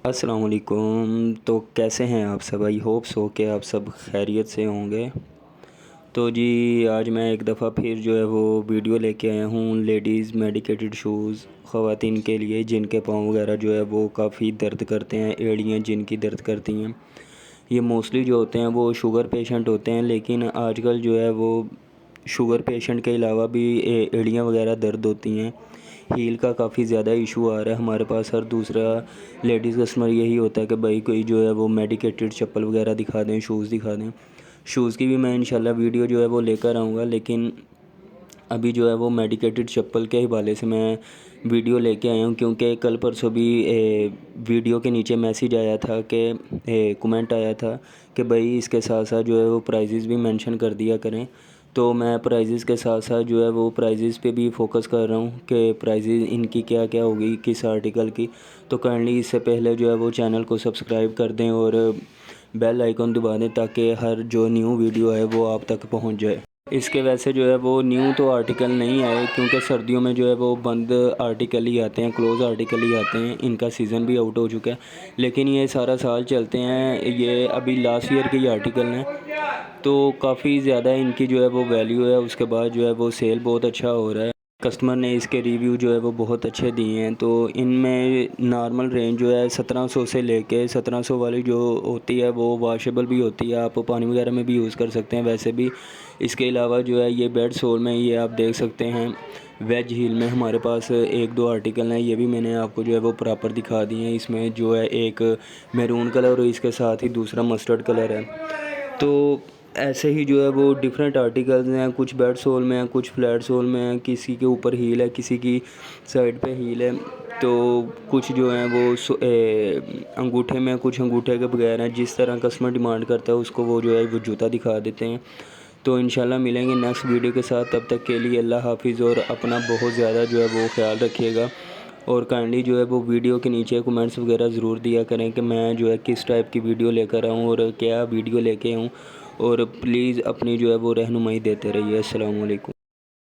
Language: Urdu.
السلام علیکم۔ تو کیسے ہیں آپ سب؟ آئی ہوپ سو کہ آپ سب خیریت سے ہوں گے۔ تو جی آج میں ایک دفعہ پھر جو ہے وہ ویڈیو لے کے آیا ہوں لیڈیز میڈیکیٹڈ شوز خواتین کے لیے جن کے پاؤں وغیرہ جو ہے وہ کافی درد کرتے ہیں، ایڑیاں جن کی درد کرتی ہیں۔ یہ موسٹلی جو ہوتے ہیں وہ شوگر پیشنٹ ہوتے ہیں، لیکن آج کل جو ہے وہ شوگر پیشنٹ کے علاوہ بھی ایڑیاں وغیرہ درد ہوتی ہیں۔ ہیل کا کافی زیادہ ایشو آ رہا ہے ہمارے پاس۔ ہر دوسرا لیڈیز کسٹمر یہی ہوتا ہے کہ بھائی کوئی جو ہے وہ میڈیکیٹڈ چپل وغیرہ دکھا دیں، شوز دکھا دیں۔ شوز کی بھی میں انشاءاللہ ویڈیو جو ہے وہ لے کر آؤں گا، لیکن ابھی جو ہے وہ میڈیکیٹڈ چپل کے حوالے سے میں ویڈیو لے کے آیا ہوں، کیونکہ کل پرسوں بھی ویڈیو کے نیچے میسیج آیا تھا کہ کومنٹ آیا تھا کہ بھائی اس کے ساتھ ساتھ جو ہے وہ پرائزز بھی مینشن کر دیا کریں۔ تو میں پرائزز کے ساتھ ساتھ جو ہے وہ پرائزز پہ بھی فوکس کر رہا ہوں کہ پرائزز ان کی کیا کیا ہوگی کس آرٹیکل کی۔ تو کائنڈلی اس سے پہلے جو ہے وہ چینل کو سبسکرائب کر دیں اور بیل آئیکن دبا دیں تاکہ ہر جو نیو ویڈیو ہے وہ آپ تک پہنچ جائے۔ اس کے ویسے جو ہے وہ نیو تو آرٹیکل نہیں آئے، کیونکہ سردیوں میں جو ہے وہ بند آرٹیکل ہی آتے ہیں، کلوز آرٹیکل ہی آتے ہیں، ان کا سیزن بھی آؤٹ ہو چکا ہے۔ لیکن یہ سارا سال چلتے ہیں، یہ ابھی لاسٹ ایئر کے ہی آرٹیکل ہیں، تو کافی زیادہ ان کی جو ہے وہ ویلیو ہے۔ اس کے بعد جو ہے وہ سیل بہت اچھا ہو رہا ہے، کسٹمر نے اس کے ریویو جو ہے وہ بہت اچھے دیے ہیں۔ تو ان میں نارمل رینج جو ہے 1700 سے لے کے 1700 والی جو ہوتی ہے وہ واشیبل بھی ہوتی ہے، آپ پانی وغیرہ میں بھی یوز کر سکتے ہیں ویسے بھی۔ اس کے علاوہ جو ہے یہ بیڈ سول میں یہ آپ دیکھ سکتے ہیں، ویج ہیل میں ہمارے پاس ایک دو آرٹیکل ہیں، یہ بھی میں نے آپ کو جو ہے وہ پراپر دکھا دی ہیں۔ اس میں جو ہے ایک میرون کلر اور اس کے ساتھ ہی دوسرا مسٹرڈ کلر ہے۔ تو ایسے ہی جو ہے وہ ڈفرینٹ آرٹیکلز ہیں، کچھ بیڈ سول میں ہیں، کچھ فلیٹ سول میں ہیں، کسی کے اوپر ہیل ہے، کسی کی سائڈ پہ ہیل ہے۔ تو کچھ جو ہیں وہ انگوٹھے میں، کچھ انگوٹھے کے بغیر ہیں، جس طرح کسٹمر ڈیمانڈ کرتا ہے اس کو وہ جو ہے وہ جوتا دکھا دیتے ہیں۔ تو انشاءاللہ ملیں گے نیکسٹ ویڈیو کے ساتھ، تب تک کے لیے اللہ حافظ، اور اپنا بہت زیادہ جو ہے وہ خیال رکھیے گا۔ اور کائنڈلی جو ہے وہ ویڈیو کے نیچے کومنٹس وغیرہ ضرور دیا کریں کہ میں جو ہے کس ٹائپ کی ویڈیو لے کر آؤں اور کیا ویڈیو لے کے آؤں، اور پلیز اپنی جو ہے وہ رہنمائی دیتے رہیے۔ السلام علیکم۔